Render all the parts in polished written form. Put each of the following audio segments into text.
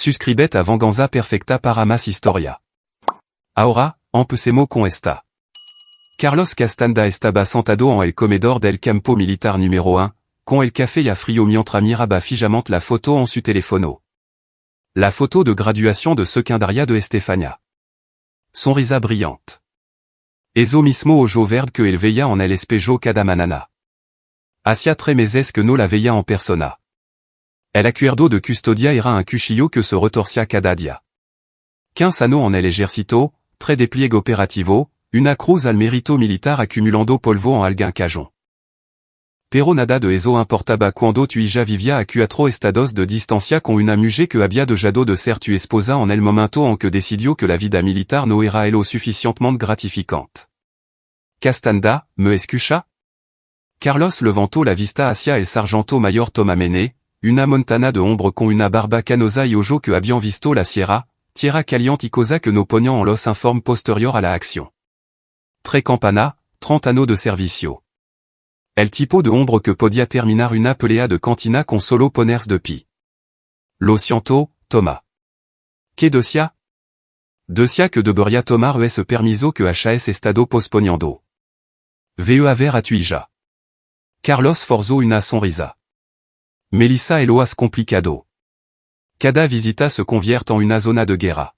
Suscribet a venganza perfecta para más historia. Ahora, empecemos con esta. Carlos Castanda estaba sentado en el comedor del campo militar número 1, con el café y frío mientras miraba fijamente la photo en su teléfono. La photo de graduation de secundaria de Estefania. Sonrisa brillante. Eso mismo ojo verde que el veía en el espejo cada manana. Hacia 3 meses que no la veía en persona. El acuerdo de custodia era un cuchillo que se retorcia cada día. 15 años en el ejército, 3 despliegues operativos, una cruz al mérito militar acumulando polvo en algún cajón. Pero nada de eso importaba cuando tu ya vivia a 4 estados de distancia con una mujer que había dejado de ser tu esposa en el momento en que decidió que la vida militar no era lo suficientemente gratificante. Castanda, me escucha? Carlos levantó la vista hacia el sargento mayor Toma Mene, una montana de hombre con una barba canosa y ojo que habían visto la sierra, tierra caliente y cosa que no ponían en los informes posterior a la acción. 3 campana, 30 años de servicio. El tipo de hombre que podía terminar una pelea de cantina con solo ponerse de pie. Lo siento, Toma. ¿Qué decía? Decía que debería tomar ese permiso que HAS estado posponiendo. Veo a ver a tu hija. Carlos forzó una sonrisa. Melissa lo has complicado. Cada visita se convierte en una zona de guerra.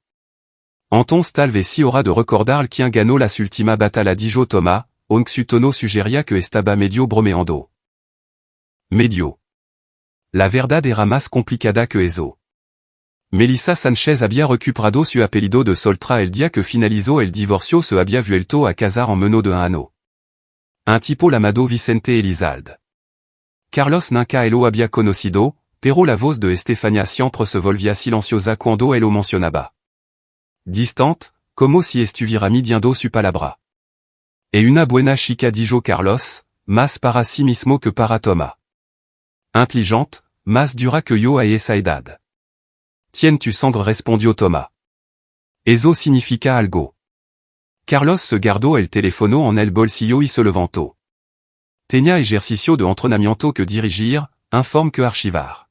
Entonces tal vez si hora de recordar quien ganó las última batalla dijo Toma, aunque su tono sugería que estaba medio bromeando. Medio. La verdad era más complicada que eso. Melissa Sánchez había recuperado su apellido de soltra el día que finalizó el divorcio se había vuelto a casar en menos de 1 año. Un tipo llamado Vicente Elizalde. Carlos nunca lo había conocido, pero la voz de Estefania siempre se volvía silenciosa cuando lo mencionaba. Distante, como si estuviera midiendo su palabra. E una buena chica dijo Carlos, más para sí mismo que para Toma. Inteligente, más dura que yo a esa edad. Tien tu sangre respondió Toma. Eso significa algo. Carlos se guardó el teléfono en el bolsillo y se levantó. Tenía ejercicio de entrenamiento que dirigir, informe que archivar.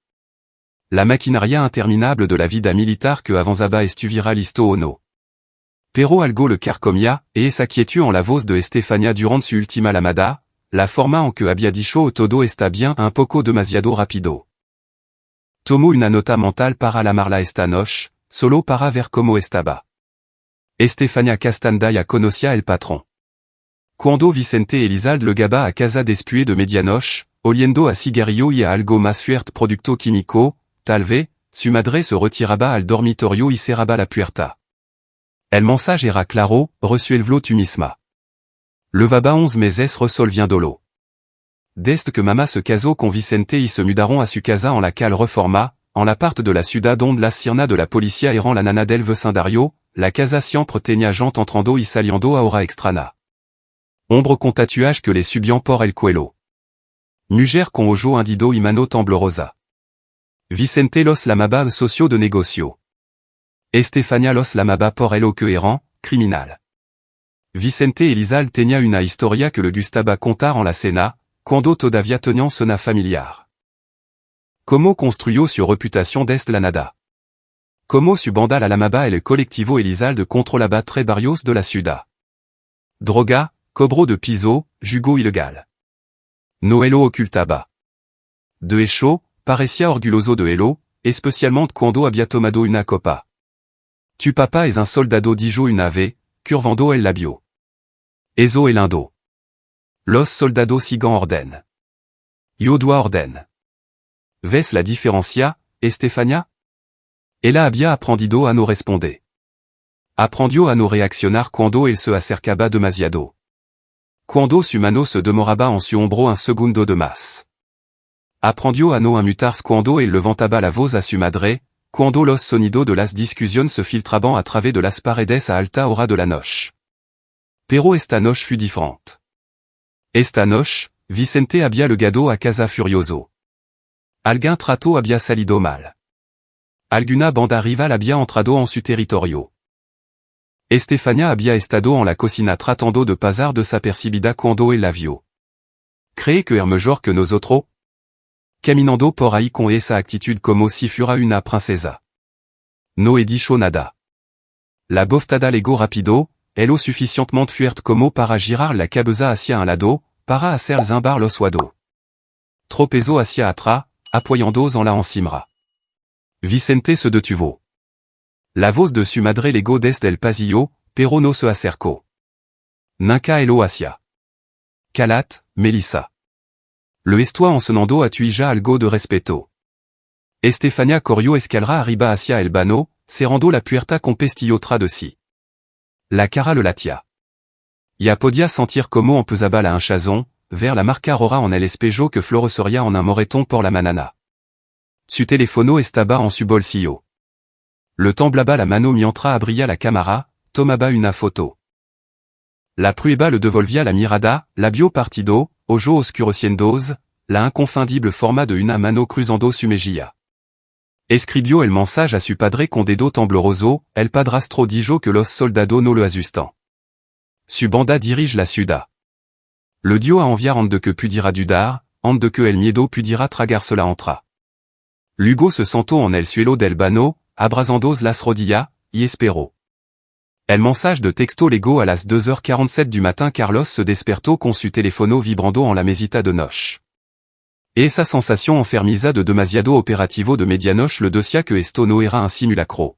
La maquinaria interminable de la vida militar que avanzaba estuviera listo o no. Pero algo le carcomía, e esa quietud en la voz de Estefania durante su última llamada, la forma en que había dicho todo está bien un poco demasiado rápido. Tomó una nota mental para llamarla esta noche, solo para ver cómo estaba. Estefania Castanda ya conocía el patrón. Cuando Vicente Elizalde le gaba a casa después de medianoche, oliendo a cigarrillo y a algo más fuerte producto químico, tal vez, su madre se retiraba al dormitorio y cerraba la puerta. El mensaje era claro, resuelvo tu misma. Levaba 11 meses resolviéndolo. Desde que mamá se casó con Vicente y se mudaron a su casa en la cal reforma, en la parte de la ciudad donde la sirna de la policía eran la nana del vecindario, la casa siempre tenía gente entrando y saliendo a hora extrana. Hombre con tatuage que les subian por el cuello. Mujer con ojo hundido y mano temblorosa. Vicente los llamaba socio de negocio. Estefania los llamaba por el que eran, criminal. Vicente Elizalde tenía una historia que le gustaba contar en la cena, cuando todavía tenían cena familiar. Como construyó su reputación desde la nada. Como su banda la llamaba el colectivo Elizalde controlaba 3 barrios de la ciudad. Droga, cobro de piso, jugo ilegal. No lo ocultaba. De hecho, parecía orgulloso de ello, especialmente cuando había tomado una copa. Tu papá es un soldado dijo una vez, curvando el labio. Eso el indo. Los soldados siguen orden. Yo dois orden. ¿Ves la diferencia, Estefania? Ella había aprendido a no responder. Aprendió a no reaccionar cuando él se acercaba demasiado. Cuando su mano se demoraba en su hombro un segundo de más. Aprendió a no inmutarse cuando él levantaba la voz a su madre, cuando los sonidos de las discusiones se filtraban a través de las paredes a alta hora de la noche. Pero esta noche fut diferente. Esta noche, Vicente había llegado a casa furioso. Algún trato había salido mal. Alguna banda rival había entrado en su territorio. Estefania había estado en la cocina tratando de pasar desapercibida cuando él la vio. ¿Cree que es mejor que nosotros? Caminando por ahí con esa actitud como si fuera una princesa. no e dicho nada. La boftada lego rapido, elo sufficientement fuerte como para girar la cabeza hacia un lado, para hacer zimbar los wado. Tropezo hacia atra, apoyando en la encimra. Vicente se detuvo. La voz de su madre lego des del pasillo, pero no se acercó. Nunca elo hacia. Calat, Melissa. Le estoy encenando a tuija algo de respeto. Estefania corrió escalera arriba hacia el bano, cerrando la puerta con pestillo tra de si. La cara le latia. Ya podía sentir como empezaba la hinchazón, vers la marca rora en el espejo que florecería en un moreton por la manana. Su teléfono estaba en su bolsillo. Le temblaba la mano mientras abría la cámara, tomaba una foto. La prueba le devolvía la mirada, labio partido, ojo oscureciendos, la inconfundible forma de una mano cruzando su mejilla. Escribió el mensaje a su padre con dedo tembloroso, el padrastro dijo que los soldados no lo asustan. Su banda dirige la ciudad. Le dio a enviar ande que pudira dudar, ande que el miedo pudira tragársela entra. Lugo se sentó en el suelo del bano, abrazando las rodillas, y esperó. El mensaje de texto llegó a las 2h47 du matin. Carlos se despertó con su teléfono vibrando en la mesita de noche. Esa sensación enfermiza de demasiado operativo de medianoche le decía que esto no era un simulacro.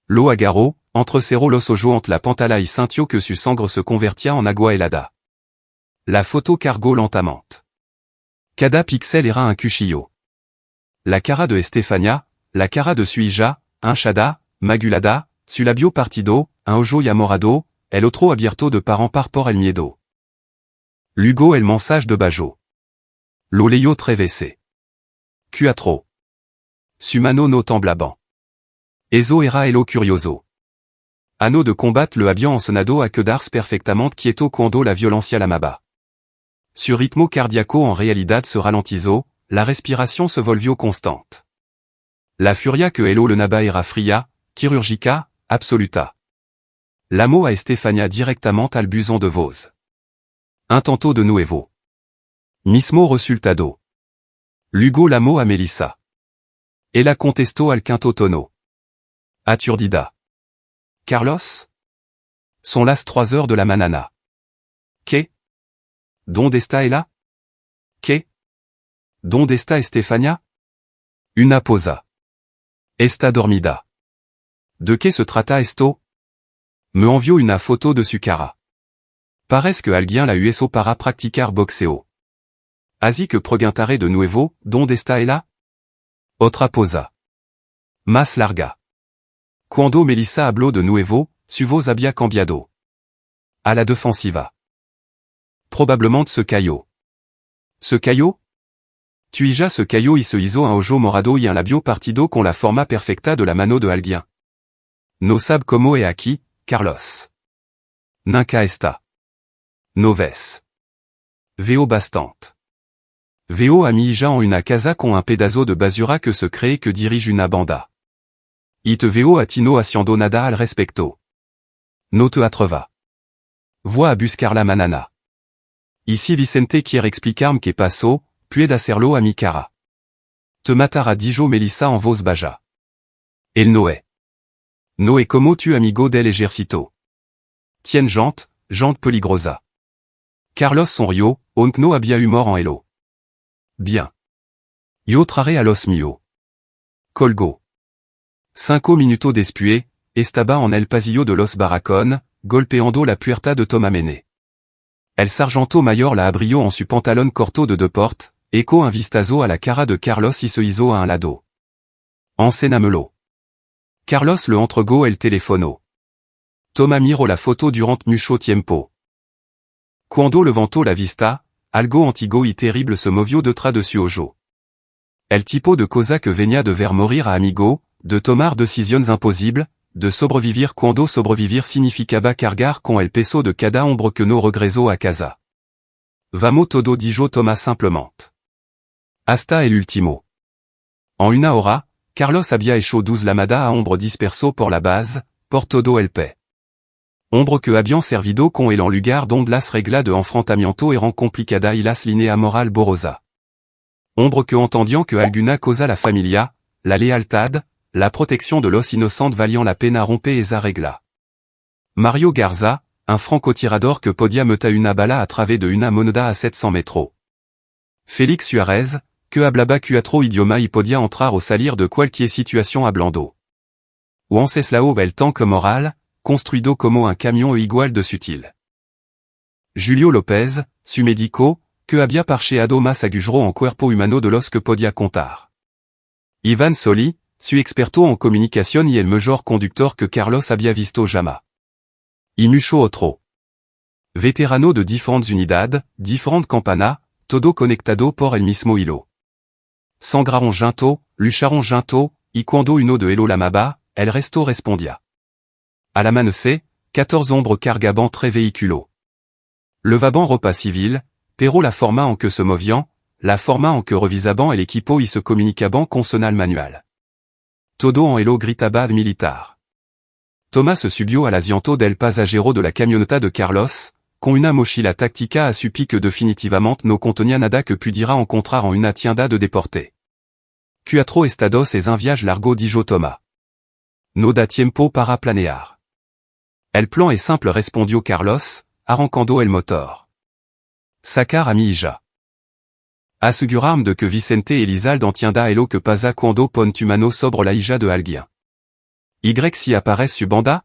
Lo agarró, entrecerró los ojos entre la pantalla y sintió que su sangre se convertía en agua helada. La photo cargó lentamente. Cada pixel era un cuchillo. La cara de Estefania, la cara de su hija, hinchada, magulada, su labio partido, un ojo ya morado, el otro abierto de par en par por el miedo. Luego el mensaje de Bajo. Lo leyó tres veces. Cuatro. Su mano no temblaban. Eso era elo curioso. Ano de combattre le habían encenado a quedarse perfectamente quieto cuando la violencia l'amaba. Su ritmo cardíaco en realidad se ralentizó, la respiración se volvió constante. La furia que elo le naba era fría, quirúrgica, absoluta. L'amo a Estefania directamente al buzón de voz. Intento de nuevo. Mismo resultado. Luego l'amo a Melissa. Ella contestó al quinto tono. Aturdida. Carlos? Son las 3 heures de la manana. ¿Qué? ¿Dónde está ella? ¿Qué? ¿Dónde está Estefania? Una pausa. Está dormida. ¿De qué se trata esto? Me envió una foto de su cara. Parece que alguien la usó para practicar boxeo. Así que preguntaré de nuevo, ¿dónde está ella? Otra pausa. Más larga. Cuando Melissa habló de nuevo, su voz había cambiado. A la defensiva. Probablemente se cayó. ¿Se cayó? Tuija se cayó y se hizo un ojo morado y un labio partido con la forma perfecta de la mano de alguien. No sabe cómo es aquí, Carlos. Nunca está. No ves. Veo bastante. Veo a mi hija en una casa con un pedazo de basura que se cree que dirige una banda. Y te veo a Tino haciendo nada al respecto. No te atreva. Voy a buscar la manana. Y si Vicente quiere explicarme qué pasó, puede hacerlo a mi cara. Te matará dijo Melissa en voz baja. El no es. No es como tu amigo del ejército. Tien gente peligrosa. Carlos sonrió, aunque no había humor en elo. Bien. Yo traré a los míos. Colgó. 5 minutos después, estaba en el pasillo de los barracones, golpeando la puerta de Tom Amene. El sargento mayor la abrió en su pantalón corto de 2 portes, echó un vistazo a la cara de Carlos y se hizo a un lado. Enséñamelo. Carlos le entregó el teléfono. Toma miró la foto durant mucho tiempo. Cuando levantó la vista, algo antiguo y terrible se movió detrás de su ojo. El tipo de cosa que venía de ver morir a amigo, de tomar decisiones imposibles, de sobrevivir cuando sobrevivir significaba cargar con el peso de cada hombre que no regresó a casa. Vamos todo dijo Thomas simplemente. Hasta el último. En una hora, Carlos había hecho 12 llamadas a hombre disperso por la base, por todo el país. Hombre que habían servido con el en lugar donde las reglas de enfrentamiento eran complicadas y las líneas moral borrosa. Hombre que entendian que alguna cosa la familia, la lealtad, la protection de los innocentes valiant la pena rompe esa regla. Mario Garza, un francotirador que podia meter una bala a través de una moneda a 700 metros. Félix Suarez, que hablaba cuatro idioma y podia entrar au salir de cualquier situation hablando. Wenceslao Beltanque Moral, construido como un camion e igual de sutil. Julio López, su médico, que había parcheado más agujero en cuerpo humano de los que podia contar. Ivan Soli, su experto en comunicación y el mejor conductor que Carlos había visto jamais. Y mucho otro. Veterano de diferentes unidades, diferentes campanas, todo conectado por el mismo hilo. Sangraron junto, lucharon junto, y cuando uno de ellos l'amaba, el resto respondia. À l'amanecer, 14 ombres cargaban tres véhiculos. Levaban ropa civil, pero la forma en que se movian, la forma en que revisaban el equipo y se comunicaban con sonal manual. Todo en elo gritaba ad militar. Thomas se subió al asiento del pasajero de la camioneta de Carlos, con una mochila táctica a supi que definitivamente no contenía nada que pudiera encontrar en una tienda de deporte. Cuatro estados es un viaje largo dijo Thomas. No da tiempo para planear. El plan es simple respondió Carlos, arrancando el motor. Sacar a mi hija. Asegurarme de que Vicente Elizalde entienda elo que pasa cuando pon tu mano sobre la hija de alguien. Y si aparece su banda?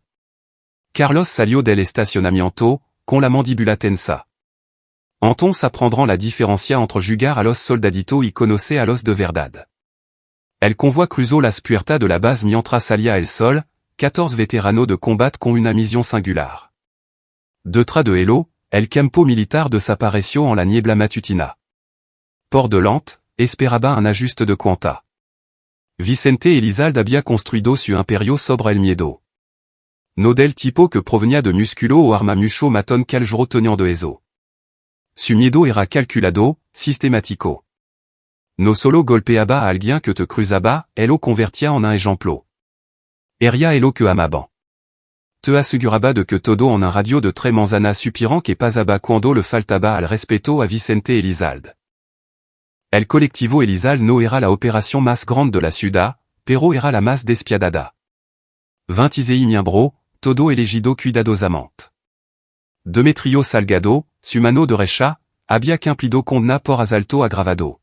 Carlos salió del estacionamiento, con la mandíbula tensa. Entonces apprendrán la diferencia entre jugar a los soldaditos y conocer a los de verdad. El convoi cruzó las puertas de la base mientras salía el sol, 14 veteranos de combat con una misión singular. Detrás de ello, el campo militar desapareció en la niebla matutina. Port de Lente, esperaba un ajuste de cuenta. Vicente Elizalde había construido su imperio sobre el miedo. No del tipo que provenía de musculo o arma mucho matón caljero teniendo de eso. Su miedo era calculado, sistemático. No solo golpeaba a alguien que te cruzaba, elo convertia en un ejemplo. Eria elo que amaban. Te aseguraba de que todo en un radio de tres manzanas supirant que pasaba cuando le faltaba al respeto a Vicente Elizalde. El colectivo Elizalde no era la operación más grande de la ciudad, pero era la más despiadada. 26 miembros, todo elegido cuidadosamente. Demetrio Salgado, su mano derecha, había cumplido condena por asalto agravado.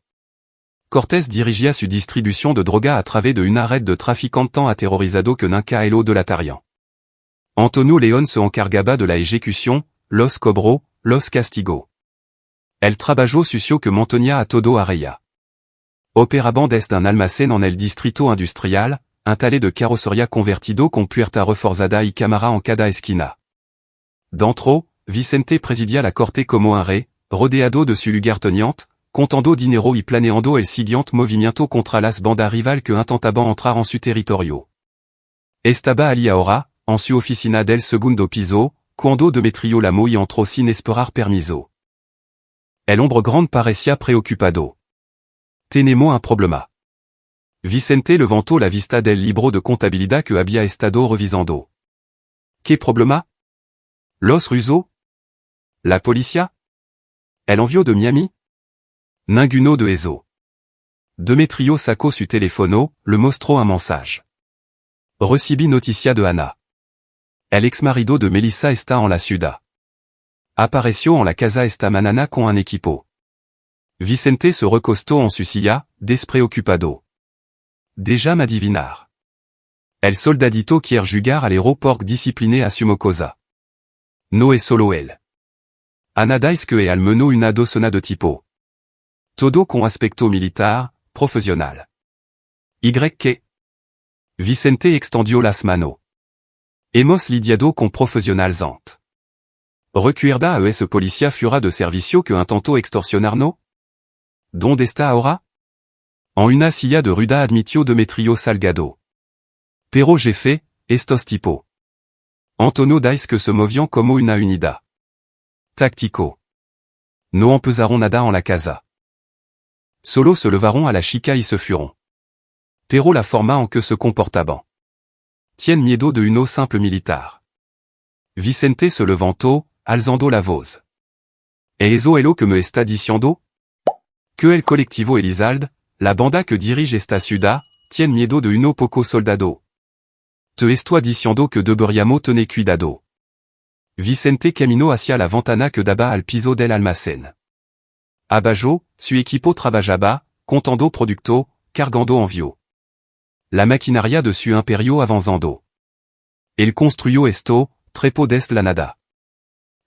Cortés dirigia su distribución de droga a través de una red de traficantes tan aterrorizado que nunca elo delatarian. Antonio León se encargaba de la ejecución, los cobró, los castigó. El trabajo sucio que mantenía a todo a raya. Operaban desde un almacén en el distrito industrial, un taller de carrocería convertido con puerta reforzada y cámara en cada esquina. Dentro, Vicente presidia la corte como un rey, rodeado de su lugar teniente, contando dinero y planeando el siguiente movimiento contra las bandas rivales que intentaban entrar en su territorio. Estaba allí ahora, en su oficina del segundo piso, cuando Demetrio Lamo y entró sin esperar permiso. El hombre grande parecía preocupado. Tenemos un problema. Vicente levantó la vista del libro de contabilidad que había estado revisando. ¿Qué problema? ¿Los rusos? ¿La policía? ¿El envío de Miami? Ninguno de eso. Demetrio sacó su teléfono, le mostró un mensaje. Recibí noticia de Ana. El ex-marido de Melissa está en la ciudad. Apareció en la casa esta mañana con un equipo. Vicente se recostó en su silla, despreocupado. Déjà m'adivinar. El soldadito quiere jugar al aeroporto discipliné a su mocosa. No es solo él. Ana dice que almeno una docena de tipo. Todo con aspecto militar, profesional. ¿Y qué? Vicente extendió las manos. Hemos lidiado con profesionales antes. ¿Recuerda a ese policía fuera de servicio que intentó extorsionarnos? ¿Dónde está ahora? En una silla de ruda admitió Demetrio Salgado. Pero jefe, estos tipo. Antonio dice que se movían como una unidad. Táctico. No empezaron nada en la casa. Solo se levaron a la chica y se fueron. Pero la forma en que se comportaban. Tienen miedo de uno simple militar. Vicente se levantó, alzando la voz. ¿Es eso lo que me está diciendo? Que el colectivo Elizalde, la banda que dirige esta ciudad, tien miedo de uno poco soldado. Te estoy diciendo que deberíamos tener cuidado. Vicente camino hacia la ventana que daba al piso del almacén. Abajo, su equipo trabajaba, contando producto, cargando envío. La maquinaria de su imperio avanzando. El construyó esto, trepo des la nada.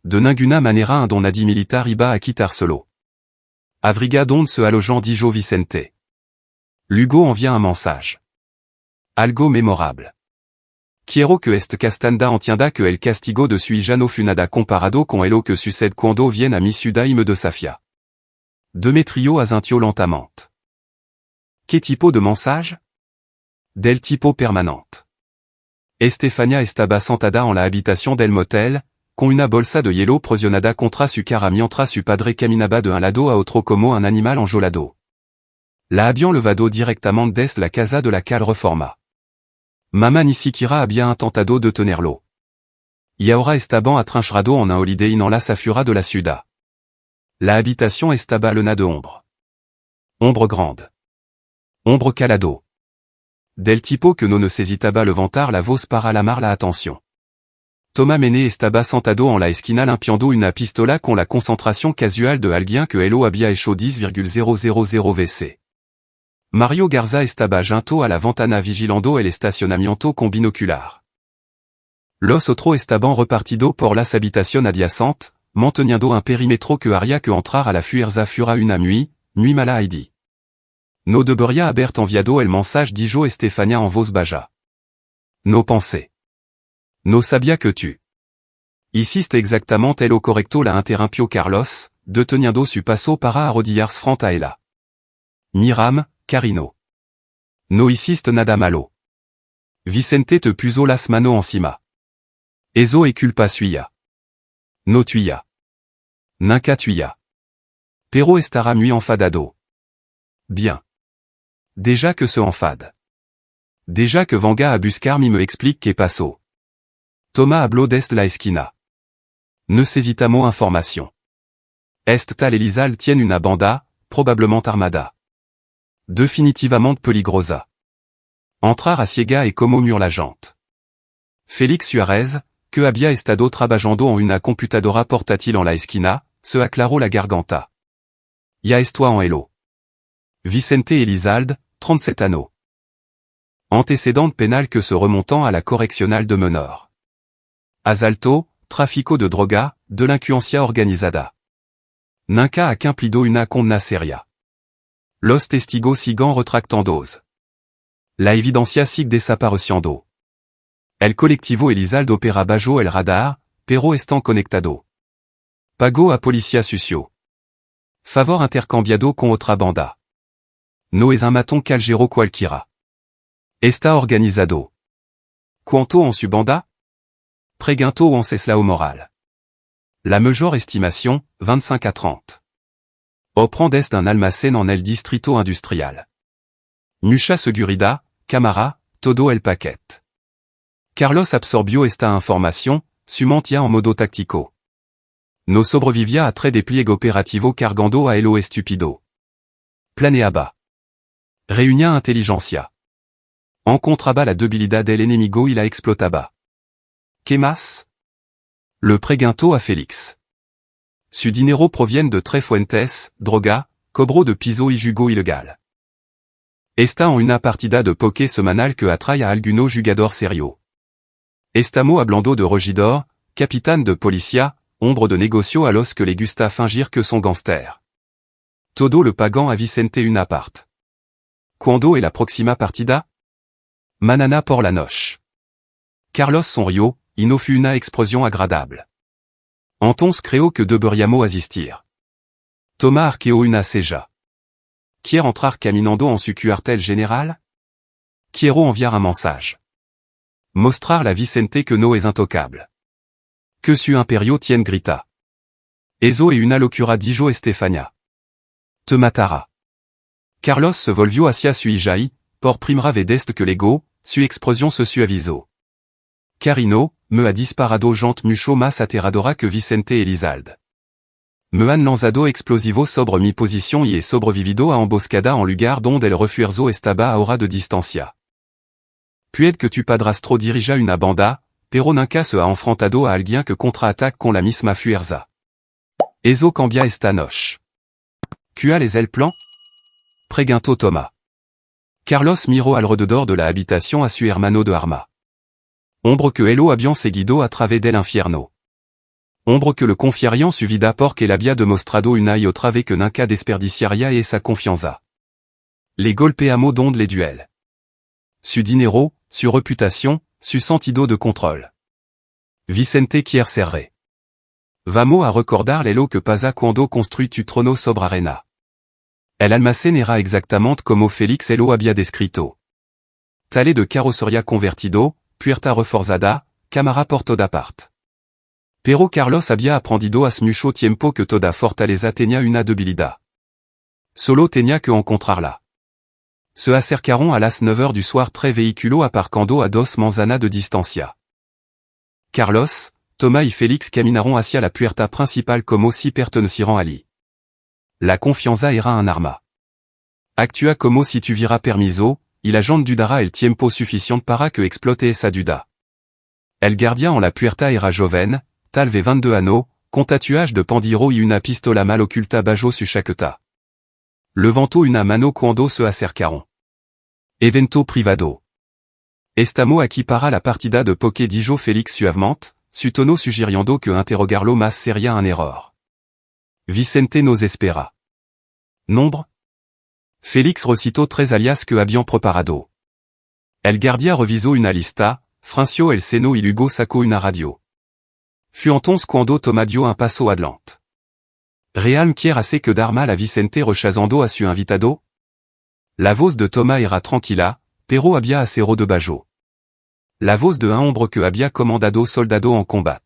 De ninguna manera un donadi militar iba a quitárselo. Avriga donde se alojan dijo Vicente. Luego envia un mensage. Algo memorable. Quiero que est castanda entienda que el castigo de sui jano funada comparado con elo que sucede cuando viene a mi ciudaim de Safia. Demetrio azintio lentamente. ¿Qué tipo de mensage? Del tipo permanente. Estefania estaba sentada en la habitación del motel, con una bolsa de hielo presionada contra su cara mientras su padre caminaba de un lado a otro como un animal enjaulado. La habían levado directamente des la casa de la cal reforma. Mamá ni siquiera había intentado de tenerlo. Y ahora estaban atrincherado en un holiday en la safura de la ciudad. La habitación estaba llena de ombre. Ombre grande. Ombre calado. Del tipo que no necesitaba levantar la voz para llamar la atención. Thomas Mene estaba sentado en la esquina limpiando una pistola con la concentración casual de alguien que elo había hecho 10,000 vc. Mario Garza estaba junto a la ventana vigilando el estacionamiento con binocular. Los otros estaban repartidos por las habitaciones adyacentes, manteniendo un perímetro que haría que entrar a la fuerza fura una nuit mala Heidi. No debería haber enviado el mensaje dijo Estefania en voz baja. No pensé. No sabía que tu. Hiciste exactamente lo correcto la interrumpió Carlos, deteniendo su paso para arrodillarse frente a ella. Miram, Carino. No hiciste nada malo. Vicente te puso las mano encima. Eso es culpa suya. No tuya. Nunca tuya. Pero estará muy enfadado. Bien. Déjà que se enfade. Déjà que venga a buscarme me explique qué pasó. Thomas habló des la esquina. Necesitamos información. Est tal Elizalde tiene una banda, probablement armada. Definitivamente peligrosa. Entrar a ciega et como mur la gente. Félix Suárez, que había estado trabajando en una computadora portátil en la esquina, se aclaró la garganta. Ya estoy en elo. Vicente Elizalde, 37 años. Antécédente pénal que se remontant à la correccional de Menor. Asalto, tráfico de droga, delincuencia organizada. Nunca ha cumplido una condena seria. Los testigos siguen retractandos. La evidencia sigue desapareciendo. El colectivo Elizalde opera bajo el radar, pero están conectado. Pago a policía sucio. Favor intercambiado con otra banda. No es un maton calgero cualquiera. Está organizado. Cuanto en su banda? Pregunto en ceslao moral. La mejor estimación, 25 à 30. Oprendes d'un almacén en el distrito industrial. Mucha seguridad, cámara, todo el paquete. Carlos absorbió esta información, sumantia en modo táctico. No sobrevivía a tres despliegues operativos cargando a elo estúpido. Planeaba. Reunía inteligencia. Encontraba la debilidad del enemigo y la explotaba. ¿Qué más? Le preguntó a Félix. Su dinero proviene de tres fuentes, droga, cobro de piso y jugo ilegal. Está en una partida de poké semanal que atrae a alguno jugador serio. Estamos hablando de regidor, capitán de policía, hombre de negocio a los que le gusta fingir que son gangster. Todo le pagan a Vicente una part. ¿Cuándo es la próxima partida? Manana por la noche. Carlos sonrió, y no fue una explosión agradable. Entonces creo que deberíamos asistir. Thomas arqueó una ceja. Quiere entrar caminando en su cuartel general? Quiero enviar un mensage. Mostrar la Vicente que no es intocable. Que su imperio tiene grita. Eso es una locura dijo Estefania. Te matará. Carlos se volvió hacia su hija y, por primera vez desde que legó, su explosión se suavizó. Carino, me ha disparado gente mucho más aterradora que Vicente Elizalde. Mean lanzado explosivo sobre mi position y sobrevivido a emboscada en lugar donde el refuerzo estaba ahora de distancia. Puede que tu padrastro dirija una banda, pero nunca se ha enfrentado a alguien que contraataque con la misma fuerza. Eso cambia esta noche. ¿Cuál es el plan? Preguntó Thomas. Carlos miró alrededor de la habitación a su hermano de arma. Ombre que elo habían seguido a través del infierno. Ombre que le confiarian su vida porque él había demostrado una y otra vez que nunca desperdiciaría esa confianza. Les golpeamos donde les duels. Su dinero, su reputación, su sentido de control. Vicente quiere ser. Vamos a recordar l'elo que pasa cuando construit tu trono sobre arena. El almacén era exactamente como Félix elo había descrito. Talé de carrocería convertido, puerta reforzada, cámara por toda parte. Pero Carlos había aprendido hace mucho tiempo que toda fortaleza tenía una debilidad. Solo tenía que encontrarla. Se acercaron a las 9 du soir tres véhiculos aparcando a 2 manzanas de distancia. Carlos, Thomas y Félix caminaron hacia la puerta principal como si pertenecieran allí. La confianza era un arma. Actua como si tuviera permiso, y la gente dudara el tiempo suficiente para que explote esa duda. El guardia en la puerta era joven, tal vez 22 años, con tatuage de pandiro y una pistola mal oculta bajo su chaqueta. Levantó una mano cuando se acercaron. Evento privado. Estamos aquí para la partida de poké dijo Félix suavement, su tono sugiriendo que interrogarlo más sería un error. Vicente nos espera. Nombre? Félix recitó 3 alias que habían preparado. El guardia revisó una lista, franció el seno y luego sacó una radio. Fut entonces cuando Thomas dio un paso adelante. Realm quiere hacer que dar mal a Vicente rechazando a su invitado? La voz de Thomas era tranquila, pero había acero de bajo. La voz de un hombre que había comandado soldado en combat.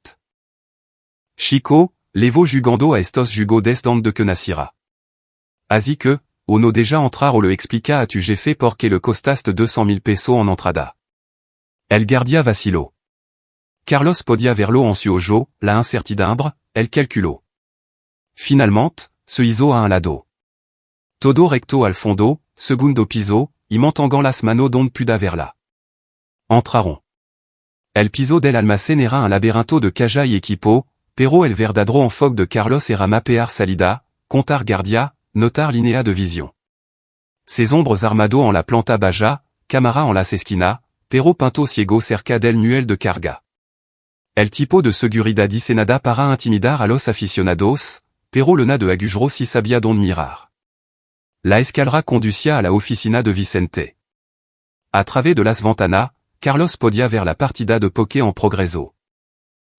Chico, levo jugando a estos jugodes donde que nacira. Así que, uno deja entrar o le explica a tu jefe porque le costaste 200,000 pesos en entrada. El guardia vaciló. Carlos podía verlo en su ojo, la incertidumbre, el calculó. Finalmente, se hizo a un lado. Todo recto al fondo, segundo piso, y mantengan las manos donde puda verla. Entraron. El piso del almacén era un laberinto de caja y equipo, pero el verdadero enfoque de Carlos era mapear salida, contar guardia, notar línea de vision. Ces ombres armado en la planta baja, cámara en las esquinas, pero pinto ciego cerca del muelle de carga. El tipo de seguridad diseñada para intimidar a los aficionados, pero le na de agujero si sabía donde mirar. La escalera conducía a la oficina de Vicente. A través de las ventanas, Carlos podía ver la partida de poké en progreso.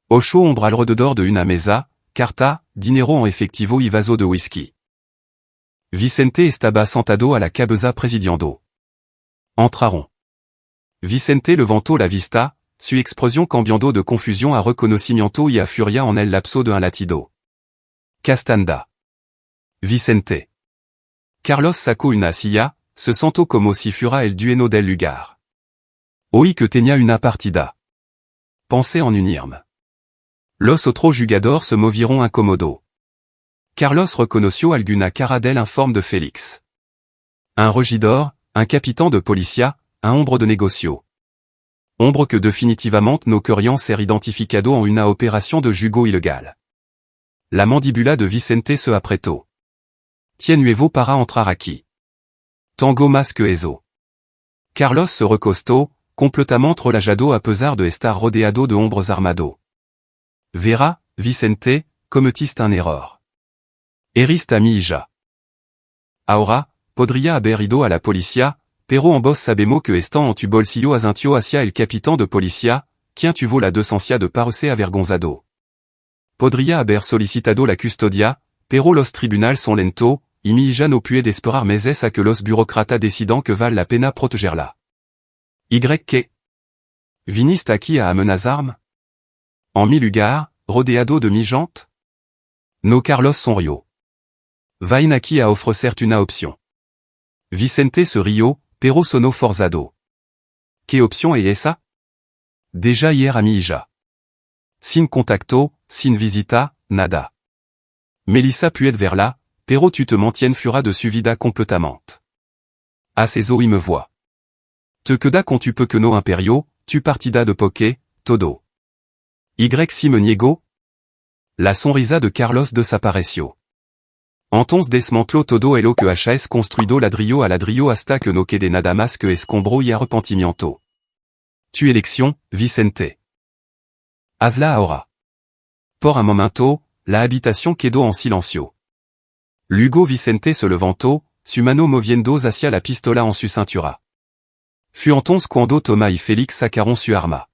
Ocho ombre alrededor de una mesa, carta, dinero en efectivo y vaso de whisky. Vicente estaba sentado a la cabeza presidiando. Entraron. Vicente levantó la vista, su expresión cambiando de confusión a reconocimiento y a furia en el lapso de un latido. Castanda. Vicente. Carlos sacó una silla, se sentó como si fuera el dueño del lugar. Oí que tenía una partida. Pensé en unirme. Los otros jugadores se movieron incómodos. Carlos reconoció alguna cara del informe de Félix. Un regidor, un capitán de policía, un hombre de negocio. Hombre que definitivamente no querían ser identificado en una opération de jugo ilegal. La mandíbula de Vicente se apretó. Tien nuevo para entrar aquí. Tango más que eso. Carlos se recostó, completamente relajado a pesar de estar rodeado de hombres armados. Verá, Vicente, cometiste un error. Eriste a mi hija. Ahora, podría haber ido a la policía, pero en vos sabemos que están en tu bolsillo asintio hacia el capitán de policía, quien tuvo la decencia de parecer avergonzado. Podría haber solicitado la custodia, pero los tribunales son lentos, y mi hija no puede esperar meses a que los burócratas decidan que vale la pena protegerla. ¿Y qué? ¿Viniste aquí a amenazarme? En mi lugar, rodeado de mi gente? No Carlos sonrió. Vain aquí a ofrecerte una opción. Vicente se rió, pero sonó forzado. ¿Qué opción es esa? Déjà hier a mi hija. Sin contacto, sin visita, nada. Melissa puet vers là, pero tu te mantiennes fura de suvida completament. A ces eaux y me voit. Te queda con tu peux que no imperio, tu partida de poké, todo. Y si me niego? La sonrisa de Carlos desapareció. Entonces desmanteló todo lo que has construido ladrillo a ladrillo hasta que no quede nada más que escombro y arrepentimiento. Tu élection, Vicente. Hazla ahora. Por un momento, la habitación quedó en silencio. Luego Vicente se levantó, su mano moviendo hacia la pistola en su cintura. Fut entonces cuando Thomas y Félix sacaron su arma.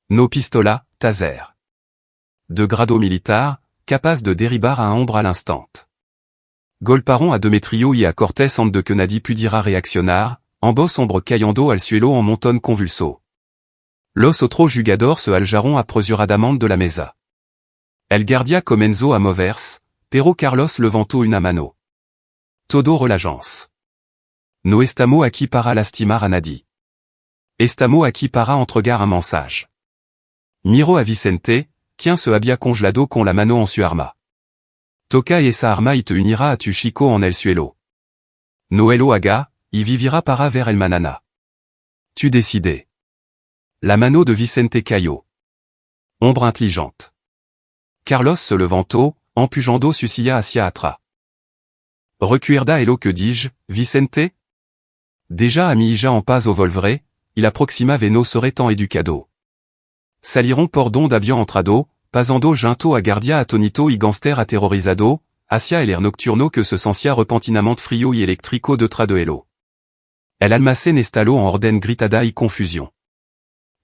No pistola, taser. De grado militar, capaz de derribar a un hombre à l'instant. Golparon a Demetrio y a Cortés antes de que nadie pudiera reaccionar, ambos hombre cayendo al suelo en montón convulso. Los otros jugadores se aljaron apresuradamente de la mesa. El guardia comenzó a moverse, pero Carlos levantó una mano. Todo relajance. No estamos aquí para lastimar a nadie. Estamos aquí para entregar un mensage. Miro a Vicente, quien se había congelado con la mano en su arma. Toca esa arma y te unira a tu chico en el suelo. No lo haga, y vivira para ver el manana. Tu décides. La mano de Vicente cayó. Ombre intelligente. Carlos se levantó, empujando su silla hacia atrás. Recuerda lo que dis-je, Vicente? Déjà a mi hija en paz au volvere, il aproxima veno serait tan educado. Saliron por donde había entrado, pasando junto a guardia atonito y gangster aterrorizado, hacia el air nocturno que se sentia repentinamente frío y eléctrico detrás de elo. El almacén estalló en orden gritada y confusion.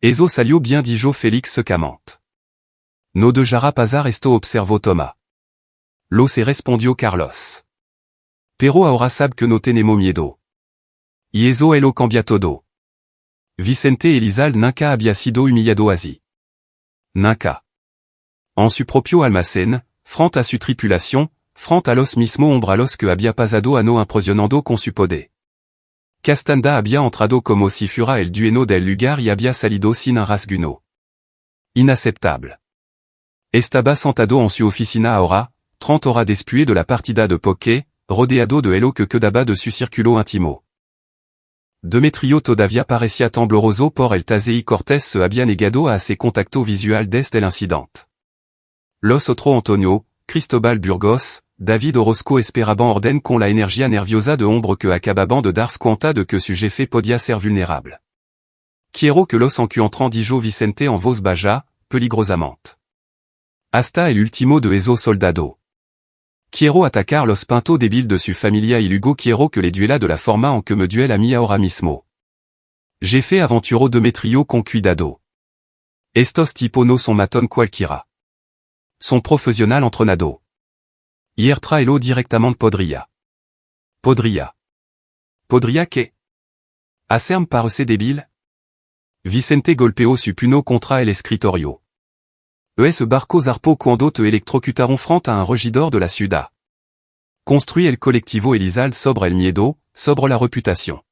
Eso salió bien dijo Félix secamente. No de jara pasar esto observó Thomas. Lo se respondió Carlos. Pero ahora sab que no tenemos miedo. Y eso lo cambia todo. Vicente Elizalde nunca había sido humillado así. Nunca. En su propio almacén, front a su tripulación, front a los mismo hombre a los que había pasado a no impresionando con su poder. Castanda había entrado como si fuera el dueño del lugar y había salido sin un rasguño. Inaceptable. Estaba sentado en su oficina ahora, 30 horas después de la partida de poké, rodeado de lo que quedaba de su círculo íntimo. Demetrio todavía parecía tembloroso por el tase y Cortés se había negado a ese contacto visual desde el incidente. Los otro Antonio, Cristóbal Burgos, David Orozco esperaban orden con la energía nerviosa de hombre que acababan de darse cuenta de que su jefe podía ser vulnerable. Quiero que los encuentran dijo Vicente en voz baja, peligrosamente. Hasta el último de esos soldado. Quiero atacar los pintos débiles de su familia y luego quiero que les duela de la forma en que me duela mi ahora mismo. Jefe aventuró Demetrio con cuidado. Estos tipos no son matón cualquiera. Son profesional entrenado. Hier traelo directamente podría. Podría. Podría que? Hacerme parece débil? Vicente golpeó su puño contra el escritorio. Ese barco zarpó cuando te electrocutaron frente a un regidor de la ciudad. Construit el colectivo Elizalde sobre el miedo, sobre la reputación.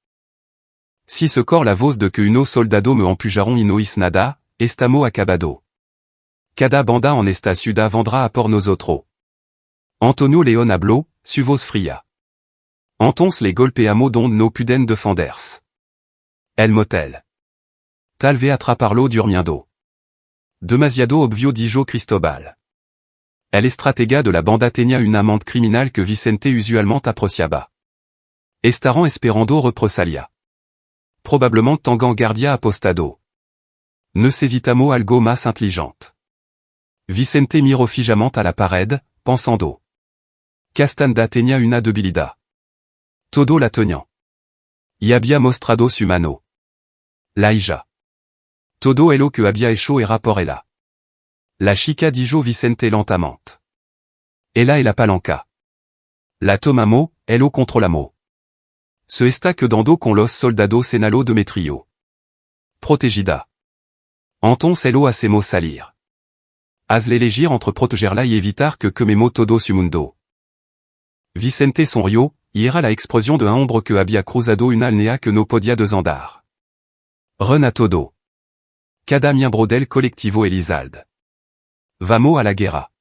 Si ce corps la voz de que unos soldado me empujaron y no hice nada, estamos acabado. Cada banda en esta ciudad vendrá a por nosotros. Antonio León habló, su voz fría. Entonces le golpeamos donde no puden defenderse. El motel. Tal vez atraparlo durmiendo. Demasiado obvio dijo Cristóbal. El estratega de la banda tenía una mente criminal que Vicente usualmente apreciaba. Estaban esperando represalia. Probablement tengan guardia apostado. Necesitamos algo más inteligente. Vicente miró fijamente a la pared, pensando. Castanda tenía una debilidad. Todo la tenía. Y había mostrado su mano. La hija. Todo lo que había hecho era por ella. La chica dijo Vicente lentamente. Ella es la palanca. La tomamos, elo controlamos. Se está quedando con los soldados senalo Demetrio. Protegida. Entonces elo hacemos salir. Hazle elegir entre protegerla y evitar que quememos todo su mundo. Vicente sonrió, y era la expresión de un hombre que había cruzado una alnea que no podía desandar. Ren a todo. Cada miembro del colectivo Elizalde. Vamos a la guerra.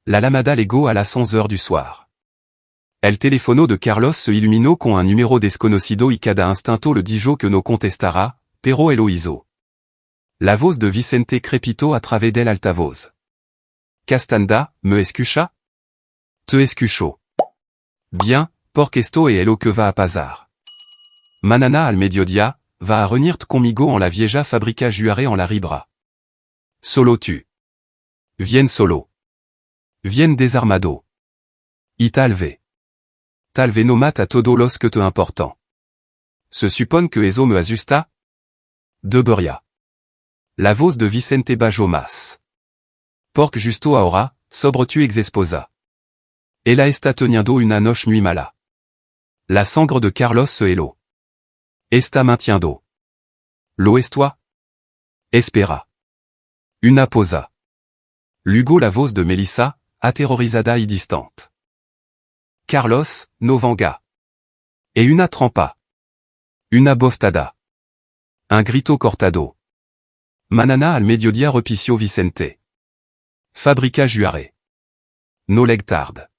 la lamada lego à las 11 heures du soir. El teléfono de Carlos se illuminó con un numéro desconocido y cada instinto le dijo que no contestara, pero el oízo. La voz de Vicente crepitó a través del altavoz. Castanda, me escucha? Te escucho. Bien, porque esto es lo que va a pasar. Manana al mediodía, va a reunirte conmigo en la vieja fábrica Juaré en la Ribra. Solo tu. Viens solo. Viens desarmado. Y talve no mata todo los que te important. Se supone que eso me asusta? Debería. La voz de Vicente bajó más. Porque justo ahora, sobre tu exesposa. Ella está teniendo una noche muy mala. La sangre de Carlos se heló. Está mintiendo. Lo estoy? Espera. Una posa. Luego la voz de Melissa, aterrorizada y distante. Carlos, no venga. Et una trampa. Una boftada. Un grito cortado. Manana al mediodía repició Vicente. Fábrica Juaré. No leg tard.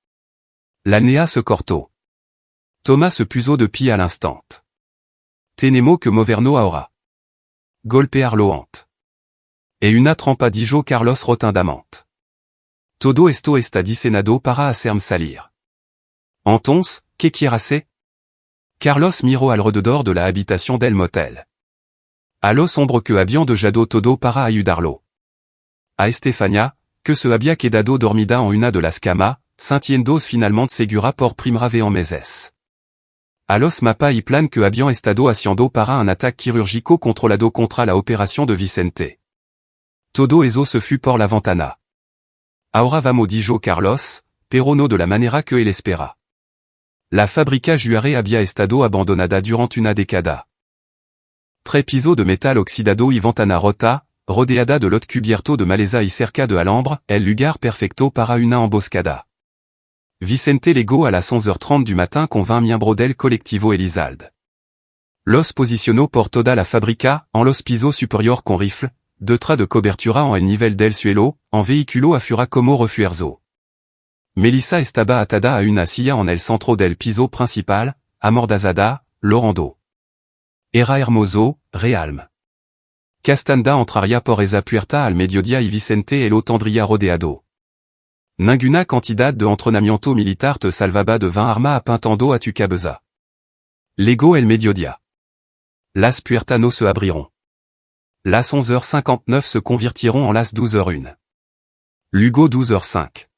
La nea se cortó. Thomas se puso de pie à l'instant. Tenemo que moverno ahora. Golpear loant. Et una trampa dijo Carlos rotundamente. Todo esto está diseñado para hacerme salir. Entonces, ¿qué quiere hacer? Carlos miró alrededor de la habitación del motel. A lo sombre que habían dejado todo para ayudarlo. A Estefania, que se había quedado dormida en una de las camas, sintiéndose finalmente segura por primera vez en meses. A los mapa y plan que habían estado haciendo para un ataque quirúrgico controlado contra la operación de Vicente. Todo eso se fue por la ventana. Ahora vamos dijo Carlos, pero no de la manera que él espera. La fábrica Juaré había estado abandonada durante una década. Tres pisos de metal oxidado y ventana rota, rodeada de lot cubierto de maleza y cerca de alambre, el lugar perfecto para una emboscada. Vicente llegó a las 11h30 du matin con 20 miembros del colectivo Elizalde. Los posicionó por toda la fábrica, en los pisos superior con rifle, detrás de cobertura en el nivel del suelo, en vehículo afura como refuerzo. Melissa estaba atada a una silla en el centro del piso principal, amordazada, llorando. Era hermoso, realme. Castanda entraría por esa puerta al mediodía y Vicente lo tendría rodeado. Ninguna cantidad de entrenamiento militar te salvaba de 20 armas apuntando a tu cabeza. Llegó el mediodía. Las puertas no se abriront. Las 11h59 se convertiront en las 12h01. Luego 12h05.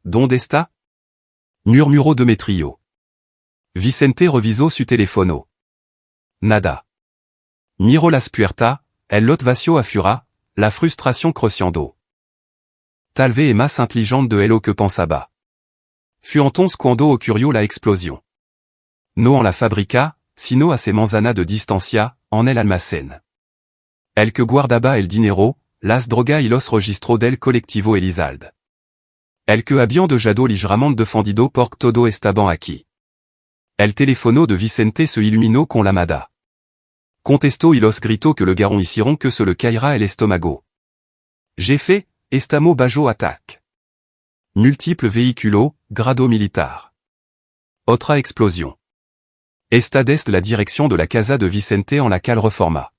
¿Dónde está? Murmuró Demetrio. Vicente revisó su teléfono. Nada. Miró las puertas, el lot vació a fura, la frustration creciendo. Tal vez es más intelligente de lo que pensaba. Fut entonces cuando ocurrió la explosión. No en la fábrica, sino a ses manzanas de distancia, en el almacén. El que guardaba el dinero, las drogas y los registros del colectivo Elizalde. El que habían dejado ligeramente defendido porque todo estaban aquí. El teléfono de Vicente se iluminó con la lamada. Contestó y los gritó que le garon hicieron que se le caira el estómago. J'ai fait, estamos bajo attaque. Multiple véhiculos, grado militar. Otra explosion. Esta desde la dirección de la casa de Vicente en la cal reforma.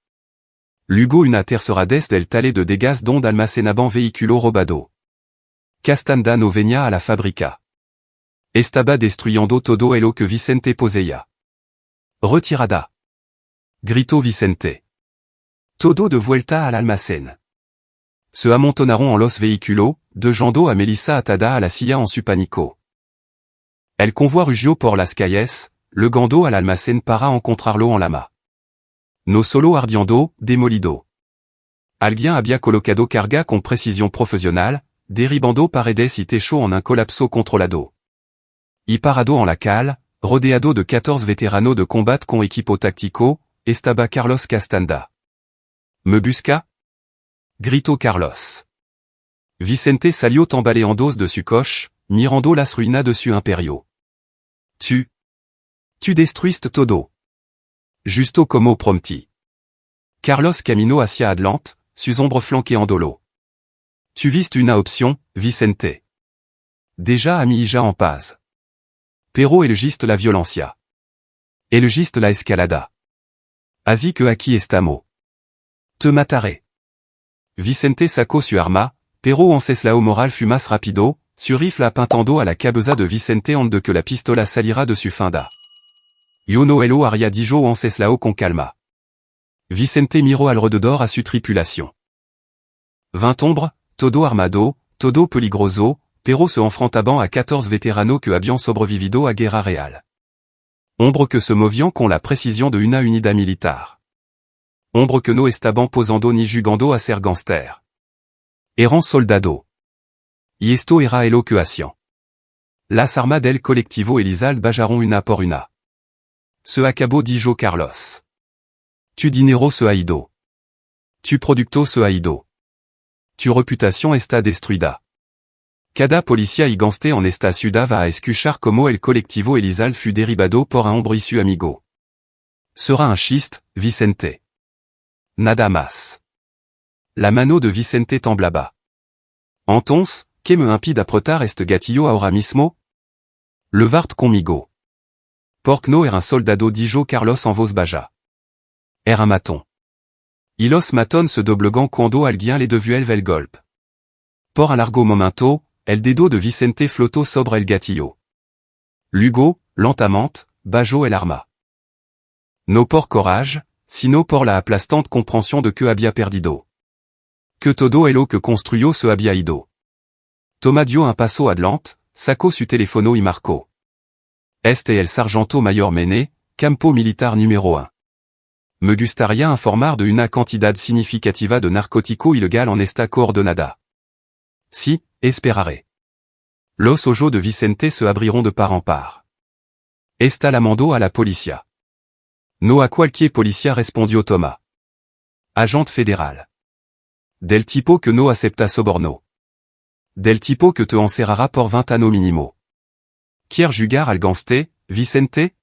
Luego una tercera desde el tale de degas donde almacenaban véhiculos robado. Castanda no venía a la fábrica. Estaba destruyendo todo lo que Vicente poseía. Retirada. Gritó Vicente. Todo de vuelta al almacén. Se amontonaron en los véhiculos, dejando a Melissa atada a la silla en su pánico. El convoi rugió por las calles, llegando al almacén para encontrarlo en lama. No solo ardiendo, demolido. Alguien había colocado carga con precisión profesional, derribando paredes y techo en un colapso controlado. Y parado en la cal, rodeado de 14 veteranos de combat con equipo táctico, estaba Carlos Castanda. ¿Me busca? Gritó Carlos. Vicente salió tambaleando de su coche, mirando las ruinas de su imperio. Tu destruiste todo. Justo como prometí. Carlos caminó hacia adelante, sus hombros flanqueando lo. Tu viste una opción, Vicente. Déjà ami en paz. Pero elogiste la violencia. Elogiste la escalada. Así que aquí estamos. Te mataré. Vicente sacó su arma, pero enceslao moral fumas rapido, su rifle apuntando a la cabeza de Vicente onde que la pistola salira de su funda. Yo no elo aria dijo enceslao con calma. Vicente miró alrededor a su tripulación. 20 hombres, todo armado, todo peligroso, pero se enfrentaban a 14 veteranos que habían sobrevivido a guerra real. Hombre que se movian con la précision de una unidad militar. Hombre que no estaban posando ni jugando a ser gangster. Eran soldado. Y esto era el ocasión. Las armas del colectivo Elizalde bajaron una por una. Se acabó dijo Carlos. Tu dinero se ha ido. Tu producto se ha ido. Tu reputación está destruida. Cada policía y gangster en esta ciudad va a escuchar como el colectivo Elizalde fut derribado por un hombre y su amigo. Sera un chiste, Vicente. Nada más. La mano de Vicente temblaba. Entonces, ¿qué me impide apretar este gatillo ahora mismo? Levart conmigo. Porque no era un soldado dijo Carlos en voz baja. Era un maton. Y los matones se doblegan cuando alguien les devuelve el golpe. Por un largo momento, el dedo de Vicente flotó sobre el gatillo. Luego, lentamente, bajó el arma. No por courage, sino por la aplastante compréhension de que había perdido. Que todo lo que construyó se había ido. Toma dio un paso adelante, sacó su teléfono y marcó. Este el sargento mayor Mene, campo militar número 1. Me gustaría informar de una cantidad significativa de narcótico ilegal en esta coordenada. Si, esperaré. Los ojos de Vicente se abriront de par en par. Esta la mandó a la policía. No a cualquier policía respondió Thomas. Agente fédéral. Del tipo que no acepta soborno. Del tipo que te encerrará por 20 años mínimo. Quier jugar al gangster, Vicente?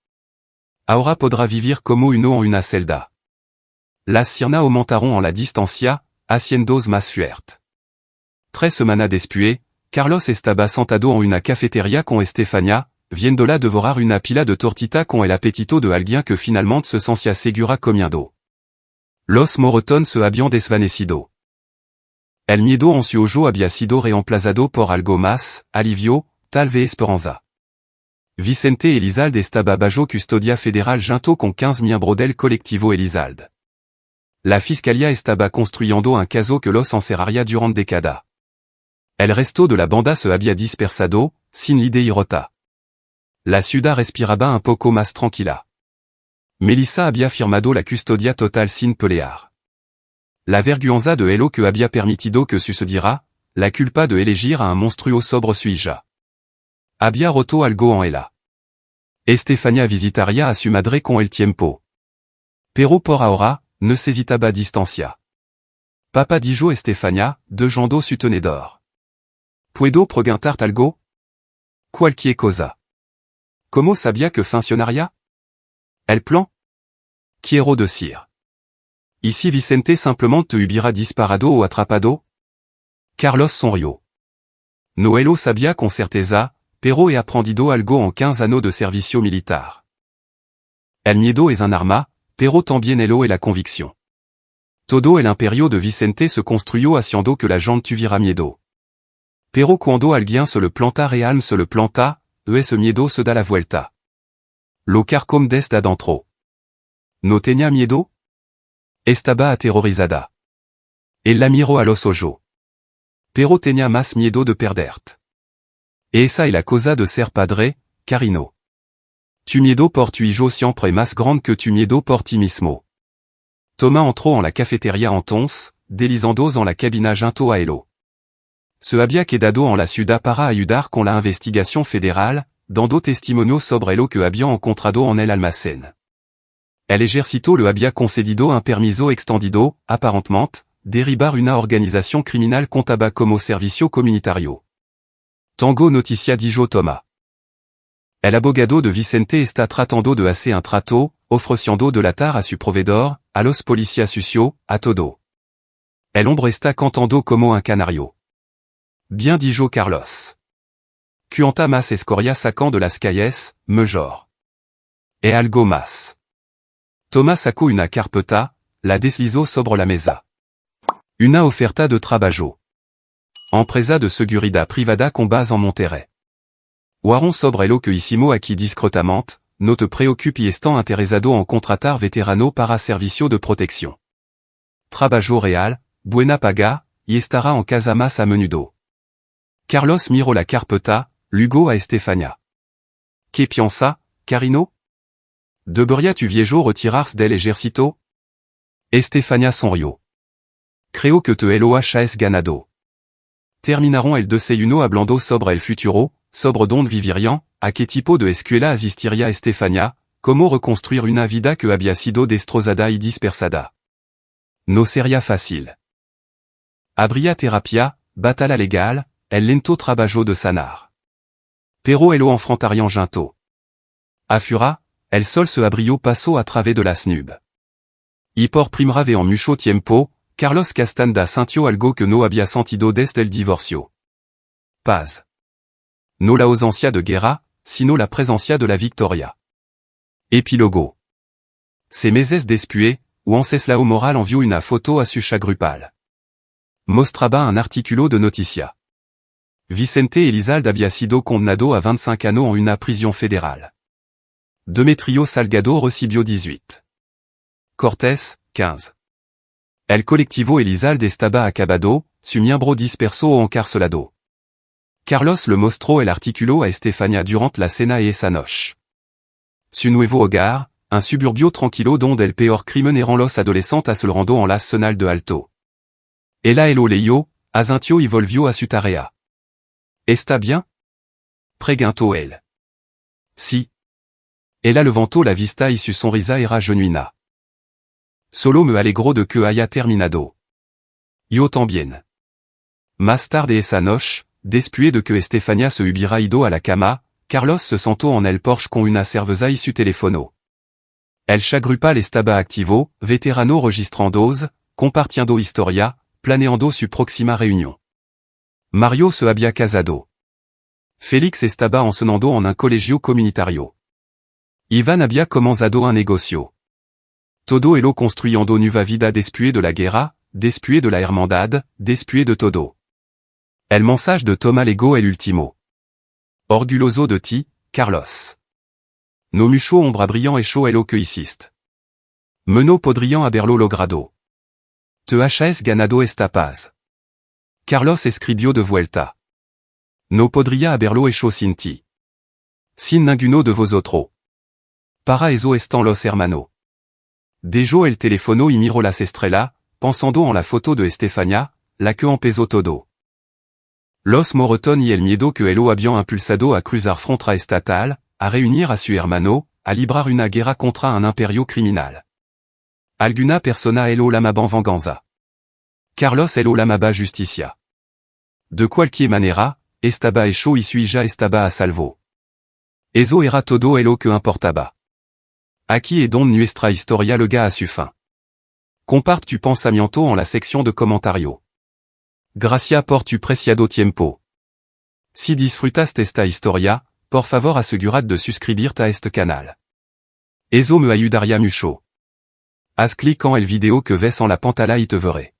Ahora podrá vivir como uno en una celda. Las sirnas aumentaron en la distancia, haciendo más fuerte. 3 semanas después, Carlos estaba sentado en una cafetería con Estefania, viéndola devorar una pila de tortita con el apetito de alguien que finalmente se sentía segura comiendo. Los moretones se habían desvanecido. El miedo en su ojo había sido reemplazado por algo más, alivio, tal vez esperanza. Vicente Elizalde estaba bajo custodia federal junto con 15 miembros del colectivo Elizalde. La fiscalía estaba construyendo un caso que los encerraría durante décadas. El resto de la banda se había dispersado, sin liderazgo. La ciudad respiraba un poco más tranquila. Melissa había firmado la custodia total sin pelear. La vergüenza de lo que había permitido que sucediera, la culpa de elegir a un monstruo sobre su hija. Había roto algo en ella. Estefania visitaría a su madre con el tiempo. Pero por ahora, necesitaba distancia. Papa dijo Estefania, dejando su tenedor. ¿Puedo preguntar algo? Cualquier cosa. ¿Cómo sabía que funcionaría? ¿El plan? Quiero decir. ¿Y si Vicente simplement te hubiera disparado o atrapado? Carlos sonrió. Noelo sabía con certeza, pero he aprendido algo en 15 años de servicio militar. El miedo es un arma, pero también elo es la convicción. Todo el imperio de Vicente se construyó haciendo que la gente tuviera miedo. Pero cuando alguien se le planta real se le planta, ese miedo se da la vuelta. Lo carcom desde adentro. ¿No tenía miedo? Estaba aterrorizada. Él la miró a los ojos. Pero tenía más miedo de perderte. Esa es la cosa de ser padre, Carino. Tu miedo por tu hijo siempre más grande que tu miedo por ti mismo. Thomas entró en la cafetería entonces, deslizando en la cabina junto a Elo. Se había quedado en la ciudad para ayudar con la investigación federal, dando testimonios sobre lo que habían encontrado en el almacén. El ejército le había concedido un permiso extendido, aparentemente, derribar una organización criminal contaba como servicio comunitario. Tango noticia dijo Thomas. El abogado de Vicente está tratando de hacer un trato, ofreciendo delatar a su proveedor, a los policías sucios, a todo. El hombre está cantando como un canario. Bien dijo Carlos. Cuanta mas escoria sacan de las calles, mejor. E algo más. Toma sacó una carpeta, la deslizó sobre la mesa. Una oferta de trabajo. Empresa de seguridad privada con base en Monterrey. Waron sobre lo que hicimos aquí discretamente, no te preocupe y están interesado en contratar veterano para servicio de protección. Trabajo real, buena paga, y estará en casa más a menudo. Carlos miró la carpeta, luego a Estefania. ¿Qué piensa, Carino? ¿Debería tu viejo retirarse del ejército? Estefania sonrió. Creo que te lo has ganado. Terminaron el desayuno hablando sobre el futuro, sobre dónde vivirían, a qué tipo de escuela asistiría Estefania, cómo reconstruir una vida que había sido destrozada y dispersada. No sería fácil. Habría terapia, batalla legal, el lento trabajo de sanar. Pero el enfrentarian junto. Afura, el sol se abrió paso a través de las nubes. Y por primera vez en mucho tiempo, Carlos Castanda sintió algo que no había sentido desde el divorcio. Paz. No la ausencia de guerra, sino la presencia de la victoria. Epílogo. Ces meses después, Wenceslao Moral envió una foto a su grupal. Mostraba un artículo de noticia. Vicente Elizalde había sido condenado a 25 años en una prisión federal. Demetrio Salgado recibió 18. Cortés, 15. El colectivo Elizalde estaba acabado, su miembro disperso o encarcelado. Carlos le mostró el artículo a Estefania durante la cena y esa noche. Su nuevo hogar, un suburbio tranquilo donde el peor crimen eran los adolescentes se le rando en l'arsenal de Alto. Ella lo leyó, asintió y volvió a su tarea. ¿Está bien? Preguntó él. Sí. Ella levantó la vista y su sonrisa era genuina. Solo me alegró de que haya terminado. Yo también. Más tarde esa noche, después de que Estefania se hubiera ido a la cama, Carlos se sentó en el porche con una cerveza y su teléfono. El chagrupal estaba activo, veterano registrando, compartiendo historia, planeando su próxima reunión. Mario se había casado. Félix estaba enseñando en un colegio comunitario. Iván había comenzado un negocio. Todo elo construyendo nueva vida después de la guerra, después de la hermandad, después de todo. El mensaje de Tomás llegó el último. Orgulloso de ti, Carlos. No mucho ombra brillant hecho elo que hiciste. Meno podrían haberlo logrado. Te has ganado esta paz. Carlos escribió de vuelta. No podría haberlo hecho sin ti. Sin ninguno de vosotros. Para eso están los hermanos. Dejó el teléfono y miró las estrellas, pensando en la foto de Estefania, la que empezó todo. Los moretones y el miedo que elo habían impulsado a cruzar frontera estatal, a reunir a su hermano, a librar una guerra contra un imperio criminal. Alguna persona elo lamaban venganza. Carlos elo lamaba justicia. De cualquier manera, estaba hecho y su hija estaba a salvo. Eso era todo elo que importaba. Aquí es donde nuestra historia llega a su fin. Comparte tu pensamiento en la sección de comentarios. Gracias por tu preciado tiempo. Si disfrutaste esta historia, por favor asegurad de suscribirte a este canal. Eso me ayudaría mucho. Haz clic en el video que ves en la pantalla y te veré.